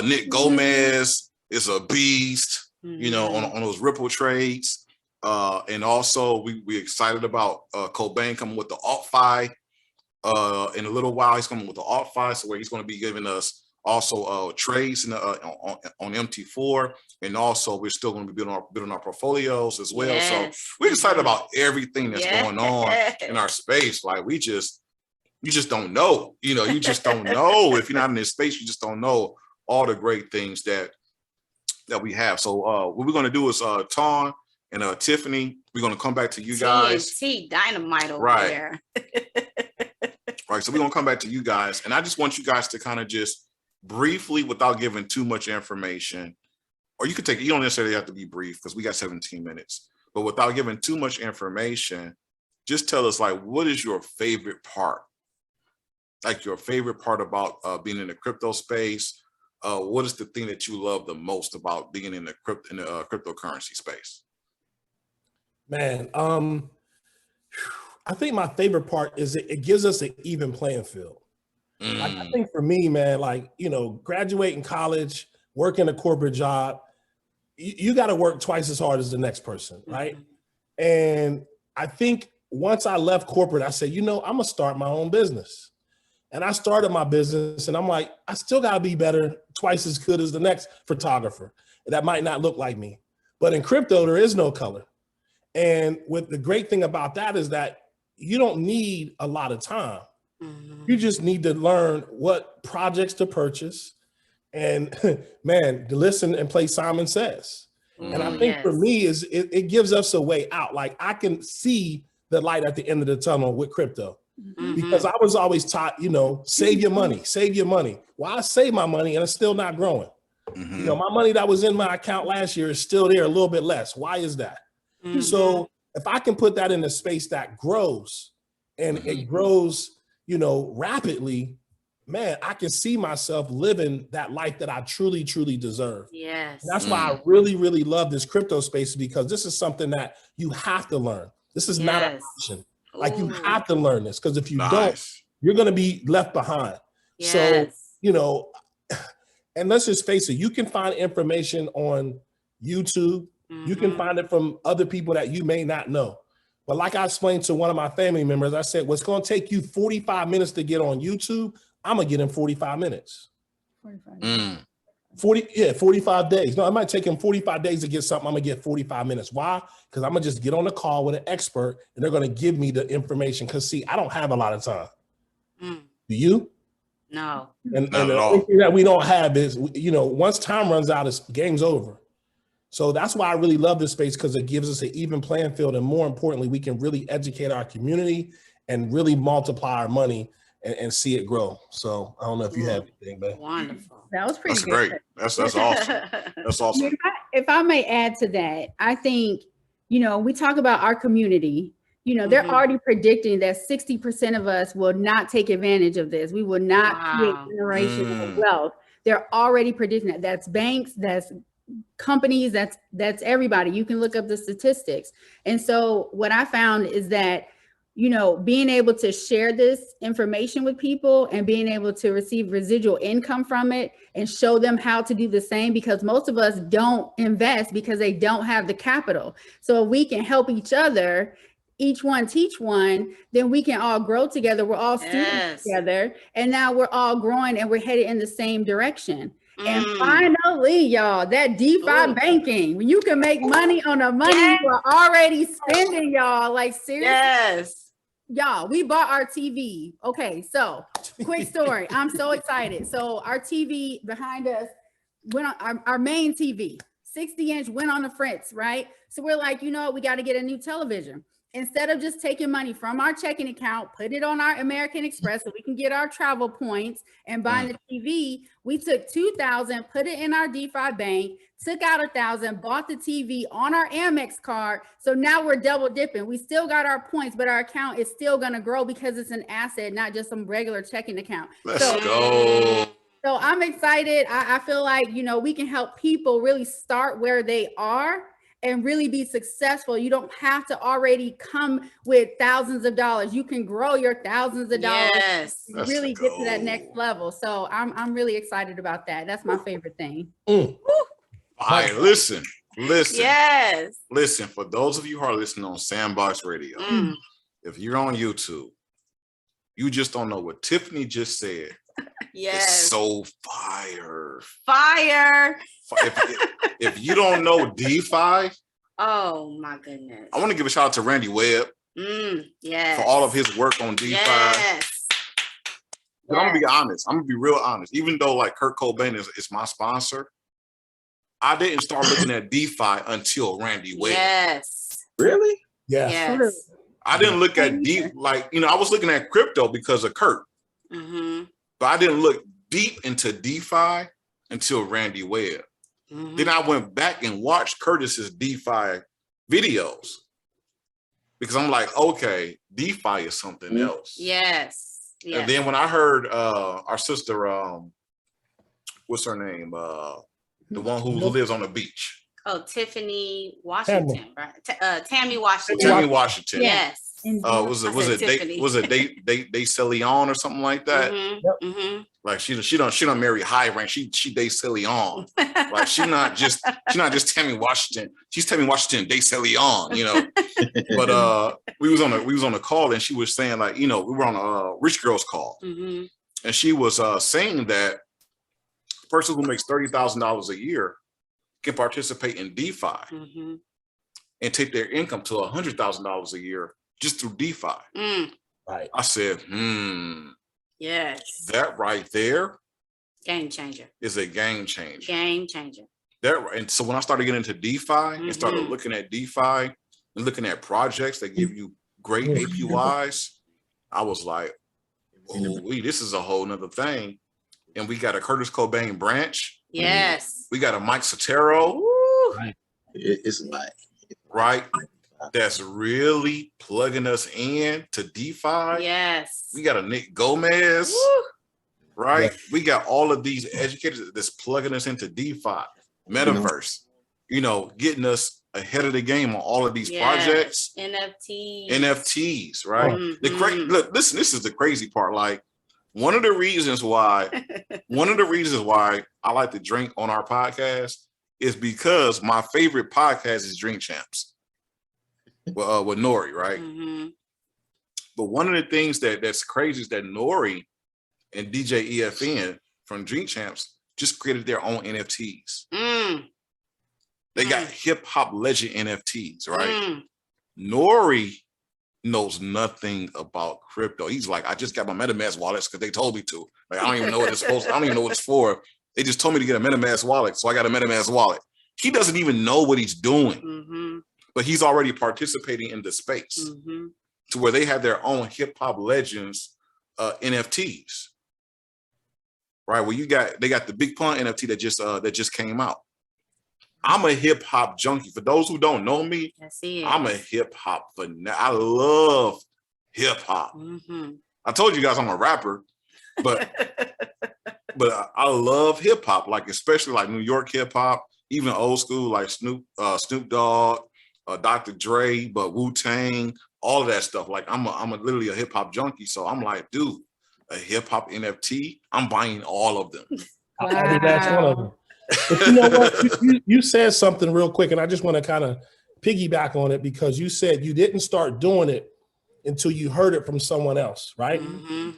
Nick Gomez is a beast, on those Ripple trades. And also we excited about Cobain coming with the alt-fi. In a little while, he's coming with the alt-fi, so where he's going to be giving us also trades on MT4, and also we're still going to be building our portfolios as well. Yes. So we're excited about everything that's going on in our space. Like you just don't know. You just don't know. If you're not in this space, you just don't know all the great things that we have. So what we're going to do is Tawn and Tiffany, we're going to come back to you guys. TNT dynamite over there. Right. So we're going to come back to you guys. And I just want you guys to kind of just briefly, without giving too much information, or you don't necessarily have to be brief because we got 17 minutes, but without giving too much information, just tell us, like, what is your favorite part? Like your favorite part about being in the crypto space? What is the thing that you love the most about being in the cryptocurrency space? Man, I think my favorite part is it gives us an even playing field. Like, I think for me, man, graduating college, working a corporate job, you got to work twice as hard as the next person, right? Mm-hmm. And I think once I left corporate, I said, I'm going to start my own business. And I started my business, and I'm like, I still got to be better, twice as good as the next photographer. That might not look like me. But in crypto, there is no color. And the great thing about that is that you don't need a lot of time. Mm-hmm. You just need to learn what projects to purchase and, man, to listen and play Simon Says. Mm-hmm. And I think for me, it gives us a way out. Like, I can see the light at the end of the tunnel with crypto. Mm-hmm. Because I was always taught, save your money, save your money. Well, I save my money and it's still not growing. Mm-hmm. My money that was in my account last year is still there, a little bit less. Why is that? Mm-hmm. So if I can put that in a space that grows and it grows, rapidly, man, I can see myself living that life that I truly, truly deserve. Yes. And that's why I really, really love this crypto space, because this is something that you have to learn. This is not an option. Like, you have to learn this, because if you don't, you're going to be left behind. Yes. So, and let's just face it, you can find information on YouTube. Mm-hmm. You can find it from other people that you may not know. But like I explained to one of my family members, I said, what's going to take you 45 minutes to get on YouTube, I'm going to get in 45 minutes. 45 days. No, it might take him 45 days to get something. I'm going to get 45 minutes. Why? Because I'm going to just get on a call with an expert and they're going to give me the information. Because, see, I don't have a lot of time. Do you? No. And the thing that we don't have is, once time runs out, it's game's over. So that's why I really love this space, because it gives us an even playing field. And more importantly, we can really educate our community and really multiply our money and see it grow. So I don't know if you have anything, but Wonderful. That was pretty That's good. great. That's awesome. That's awesome. If I may add to that, I think, we talk about our community, they're Mhm. already predicting that 60% of us will not take advantage of this. We will not create Wow. generational wealth. They're already predicting that. That's banks, that's companies, that's everybody. You can look up the statistics. And so what I found is that, being able to share this information with people and being able to receive residual income from it and show them how to do the same, because most of us don't invest because they don't have the capital. So if we can help each other, each one teach one, then we can all grow together. We're all students Yes. together, and now we're all growing and we're headed in the same direction. And Mm. finally, y'all, that DeFi Ooh. banking, when you can make money on the money Yes. you are already spending, y'all. Like, seriously, Yes. y'all, we bought our TV. Okay, so quick story. I'm so excited. So our TV behind us went on our main TV, 60-inch, went on the fritz, right? So we're like, we got to get a new television. Instead of just taking money from our checking account, put it on our American Express so we can get our travel points and buying the TV, we took $2,000, put it in our DeFi bank, took out $1,000, bought the TV on our Amex card. So now we're double dipping. We still got our points, but our account is still going to grow because it's an asset, not just some regular checking account. Let's go. So I'm excited. I feel like, we can help people really start where they are and really be successful. You don't have to already come with thousands of dollars. You can grow your thousands of dollars. Yes. And really get to that next level. So I'm really excited about that. That's my favorite thing. All right, listen. Yes. Listen, for those of you who are listening on Sandbox Radio, Mm. if you're on YouTube, you just don't know what Tiffany just said. Yes. It's so fire. Fire. If you don't know DeFi, Oh my goodness. I want to give a shout out to Randy Webb Yes. for all of his work on DeFi. Yes. But I'm gonna be honest. I'm gonna be real honest. Even though like Kurt Cobain is my sponsor, I didn't start looking at DeFi until Randy Webb. Yes. Really? yeah. Yes. I didn't look at deep, like, I was looking at crypto because of Kurt, Mm-hmm. but I didn't look deep into DeFi until Randy Webb. Mm-hmm. Then I went back and watched Curtis's DeFi videos because I'm like, okay, DeFi is something else. Yes. Yes. And then when I heard our sister, what's her name? The one who lives on the beach. Oh, Tiffany Washington, right? Tammy Washington. Tammy Washington. Yes. Was it Day Leon or something like that? Mm-hmm. Mm-hmm. Like she don't marry high rank. She dates Leon. Like she's not just Tammy Washington. She's Tammy Washington Day Leon. But we was on a call and she was saying like we were on a rich girls call Mm-hmm. and she was saying that a person who makes $30,000 a year can participate in DeFi Mm-hmm. and take their income to $100,000 a year just through DeFi. Mm. Right. I said, Yes. that right there Game changer. is a game changer. Game changer. And so when I started getting into DeFi and started looking at DeFi and looking at projects that give you great APYs, I was like, oh, this is a whole nother thing. And we got a Curtis Cobain branch. Yes. We got a Mike Sotero. Woo. It's like Right. That's really plugging us in to DeFi. Yes. We got a Nick Gomez. Woo. Right. We got all of these educators that's plugging us into DeFi, metaverse, getting us ahead of the game on all of these projects. NFTs, right? Mm-hmm. Look, listen, this is the crazy part. Like one of the reasons why I like to drink on our podcast is because my favorite podcast is Drink Champs with Nori, right? Mm-hmm. But one of the things that's crazy is that Nori and DJ EFN from Drink Champs just created their own NFTs. They got hip hop legend NFTs, right? Nori knows nothing about crypto. He's like, I just got my MetaMask wallets because they told me to. Like, I don't even know what it's supposed to, I don't even know what it's for. They just told me to get a MetaMask wallet, so I got a MetaMask wallet. He doesn't even know what he's doing, but he's already participating in the space to where they have their own hip hop legends NFTs, right? Well, they got the Big Pun NFT that just came out. I'm a hip hop junkie. For those who don't know me, I'm a hip hop fanatic. I love hip hop. I told you guys I'm a rapper, but I love hip hop, like especially like New York hip hop, even old school like Snoop Dogg, Dr. Dre, but Wu-Tang, all of that stuff. Like I'm literally a hip hop junkie. So I'm like, dude, a hip hop NFT, I'm buying all of them. Wow. I think that's one of them. But you know what? You said something real quick, and I just want to kind of piggyback on it because you said you didn't start doing it until you heard it from someone else, right?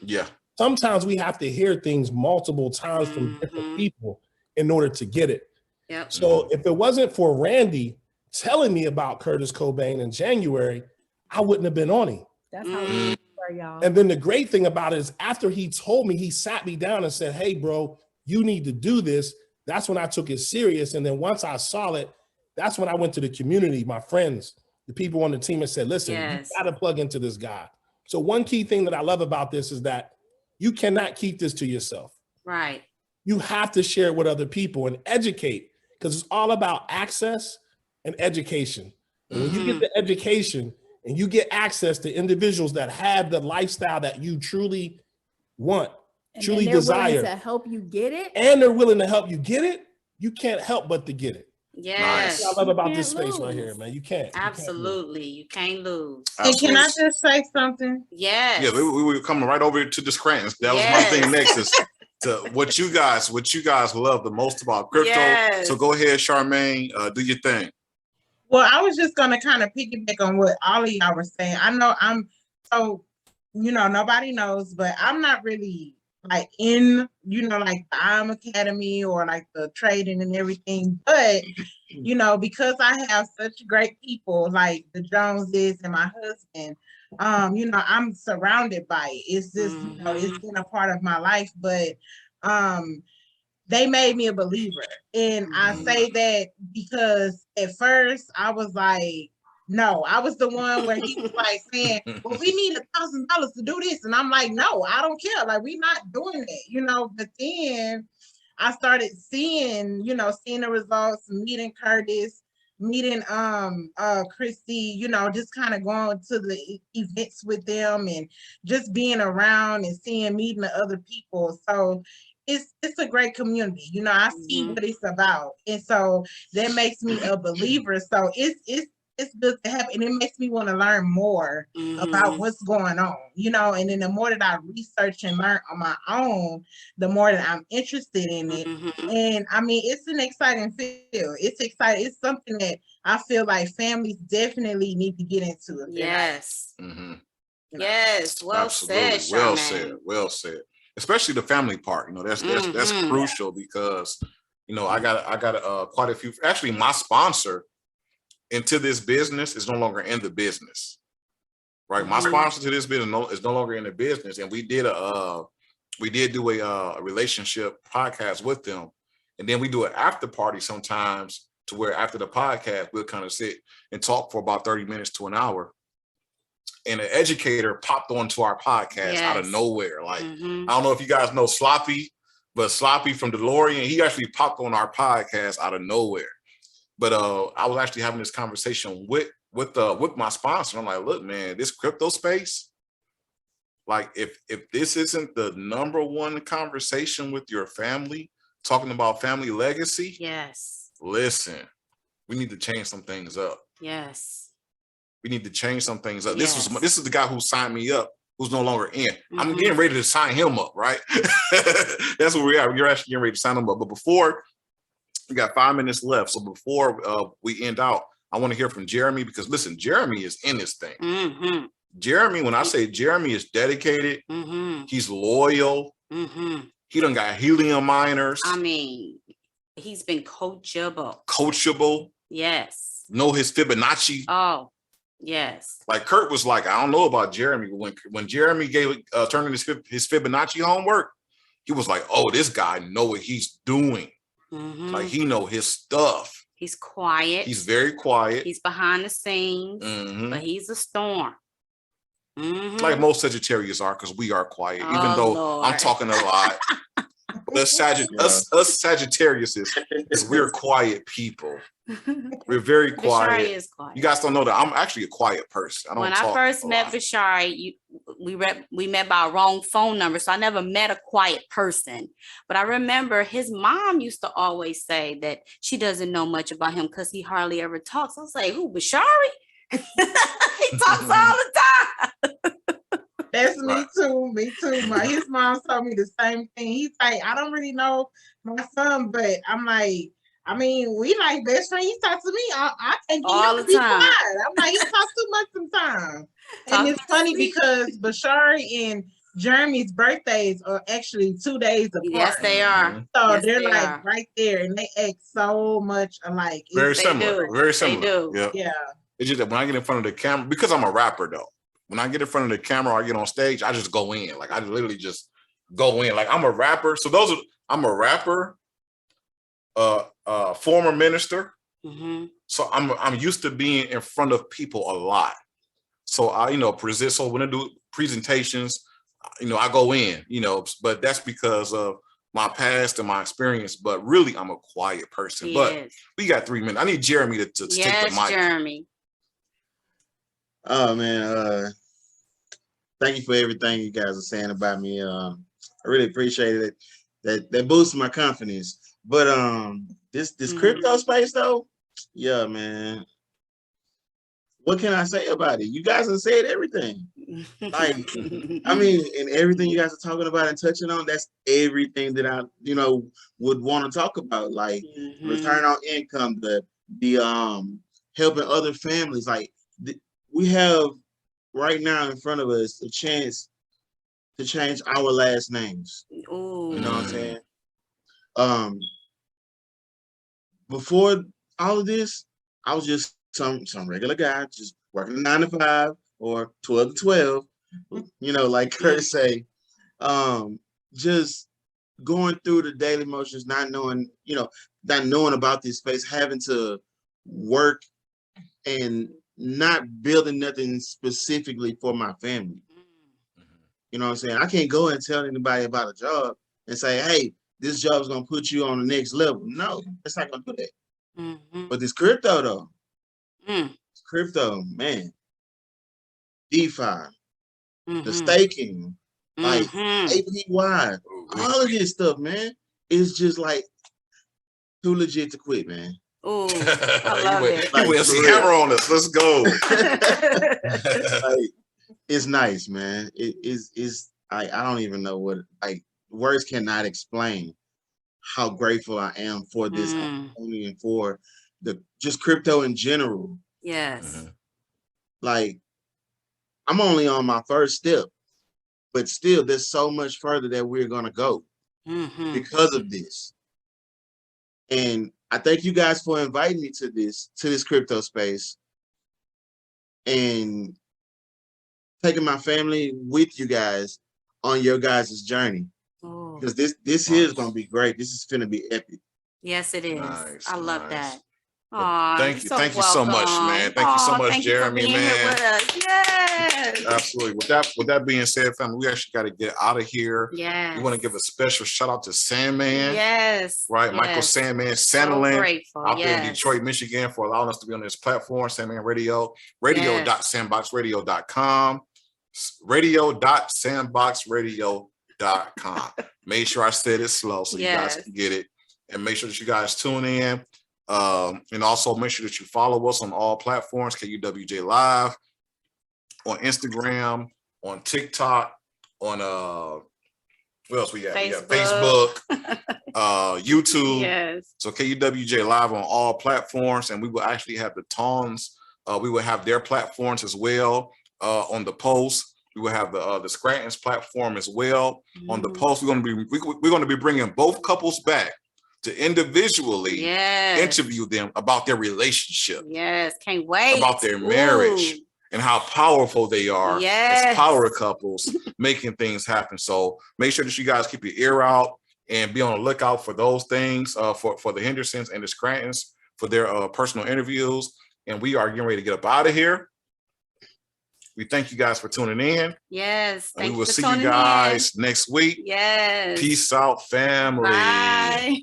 Yeah. Sometimes we have to hear things multiple times from different people in order to get it. Yep. So if it wasn't for Randy telling me about Curtis Cobain in January, I wouldn't have been on him. That's how we are, y'all. And then the great thing about it is after he told me, he sat me down and said, hey, bro, you need to do this. That's when I took it serious. And then once I saw it, that's when I went to the community, my friends, the people on the team, and said, listen, you got to plug into this guy. So one key thing that I love about this is that you cannot keep this to yourself. Right. You have to share it with other people and educate, because it's all about access and education. And when you get the education and you get access to individuals that have the lifestyle that you truly want, truly desire, to help you get it, and they're willing to help you get it, you can't help but to get it. Yes. That's what I love about this space right here, man. You can't. Absolutely. You can't lose. And can I just say something? Yes. Yeah, we were coming right over to the Scranton. That was my thing next is to what you guys love the most about crypto. Yes. So go ahead, Charmaine, do your thing. Well, I was just gonna kind of piggyback on what all of y'all were saying. I know nobody knows, but I'm not really like in, like the Academy or like the trading and everything. But, because I have such great people like the Joneses and my husband, I'm surrounded by it. It's just, it's been a part of my life, but they made me a believer. And I say that because at first I was like, no, I was the one where he was like saying, well, we need $1,000 to do this. And I'm like, no, I don't care. Like, we're not doing it, but then I started seeing the results, meeting Curtis, meeting Christy, just kind of going to the events with them and just being around and meeting the other people. So it's a great community. I see what it's about. And so that makes me a believer. So it's good to have, and it makes me want to learn more about what's going on, and then the more that I research and learn on my own, the more that I'm interested in it. And I mean, it's an exciting field. It's exciting. It's something that I feel like families definitely need to get into. Yes. Yes. Well said, Charmaine. Well said. Especially the family part, that's crucial because, I got quite a few, actually my sponsor into this business is no longer in the business, right? My sponsor to this business is no longer in the business. And we did do a relationship podcast with them. And then we do an after party sometimes to where after the podcast, we'll kind of sit and talk for about 30 minutes to an hour. And an educator popped onto our podcast out of nowhere. Like, I don't know if you guys know Sloppy, but Sloppy from DeLorean, he actually popped on our podcast out of nowhere. But I was actually having this conversation with my sponsor. I'm like, look, man, this crypto space, like if this isn't the number one conversation with your family, talking about family legacy, listen, we need to change some things up. We need to change some things up. This is the guy who signed me up, who's no longer in. I'm getting ready to sign him up, right? That's where we are. You're actually getting ready to sign him up. But before, we got 5 minutes left. So before we end out, I want to hear from Jeremy because listen, Jeremy is in this thing. Jeremy, when I say Jeremy is dedicated, he's loyal. He done got helium miners. I mean, he's been coachable. Yes. Know his Fibonacci. Oh, yes. Like Kurt was like, I don't know about Jeremy. When Jeremy turned in his Fibonacci homework, he was like, oh, this guy know what he's doing. Like he know his stuff. He's quiet. He's very quiet. He's behind the scenes, but he's a storm. like most Sagittarius are, because we are quiet, even Oh, though Lord. I'm talking a lot. Us Sagittarius is we're quiet people. We're very Bashari quiet. is quiet. You guys don't know that I'm actually a quiet person. I don't When talk I first a met lot. Bashari, we met by a wrong phone number, so I never met a quiet person. But I remember his mom used to always say that she doesn't know much about him because he hardly ever talks. I was like, who, Bashari? He talks all the time. That's me too. Me too. His mom told me the same thing. He's like, I don't really know my son, but I'm like, I mean, we like best friends. He talks to me. I can't get All him to the be time. quiet. I'm like, he talks too much sometimes. Talk And it's to funny me. because Bashari and Jeremy's birthdays are actually 2 days apart. Yes, they are. So Yes, they're they like are. right there, and they act so much alike. Very It's- They similar. do. Very They similar. do. Yeah. Yeah. It's just that when I get in front of the camera, because I'm a rapper though, when I get in front of the camera or I get on stage, I just go in. Like I literally just go in. Like I'm a rapper. So I'm a rapper, former minister. Mm-hmm. So I'm used to being in front of people a lot. So I, present. So when I do presentations, I go in, but that's because of my past and my experience. But really, I'm a quiet person. But we got 3 minutes. I need Jeremy to take the mic. Jeremy. Oh man, thank you for everything you guys are saying about me. I really appreciate it. That boosts my confidence. But this crypto space though, yeah, man. What can I say about it? You guys have said everything. Like, I mean, and everything you guys are talking about and touching on, that's everything that I, would want to talk about. Like return on income, the helping other families. Like we have right now in front of us a chance to change our last names. Ooh. You know what I'm saying? Before all of this, I was just some regular guy, just working a 9 to 5 or 12 to 12. Like Kurt say, just going through the daily motions, not knowing about this space, having to work and not building nothing specifically for my family. You know what I'm saying? I can't go and tell anybody about a job and say, hey, this job is going to put you on the next level. No, it's not going to do that. Mm-hmm. But this crypto, though, crypto, man, DeFi, the staking, like APY, all of this stuff, man, it's just like too legit to quit, man. Ooh, I love it. Like, you see hammer on us. Let's go. Like, it's nice, man. It is. I don't even know what, like, words cannot explain how grateful I am for this opportunity and for just crypto in general. Yes. Like, I'm only on my first step, but still there's so much further that we're gonna go because of this. And I thank you guys for inviting me to this crypto space and taking my family with you guys on your guys' journey. Because this here is gonna be great. This is gonna be epic. Yes, it is. Nice, I love that. Well, thank you so much, man. Thank you so much, Jeremy, man. Yes. Absolutely. With that being said, family, we actually got to get out of here. Yes. We want to give a special shout out to Sandman. Yes. Right, yes. Michael Sandman Sandlin out there in Detroit, Michigan, for allowing us to be on this platform, Sandman Radio, radio.sandboxradio.com, radio.sandboxradio.com. Make sure I said it slow so you guys can get it, and make sure that you guys tune in. And also make sure that you follow us on all platforms, KUWJ Live, on Instagram, on TikTok, on what else we got? Facebook, YouTube. Yes. So KUWJ Live on all platforms, and we will actually have the Tones. We will have their platforms as well on the post. We will have the Scranton's platform as well on the post. We're going to be bringing both couples back to individually interview them about their relationship. Yes, can't wait. About their marriage and how powerful they are as power couples making things happen. So make sure that you guys keep your ear out and be on the lookout for those things for the Hendersons and the Scrantons for their personal interviews. And we are getting ready to get up out of here. We thank you guys for tuning in. Yes. And we Thank will for see you tuning guys next week. in. Yes. Peace out, family. Bye.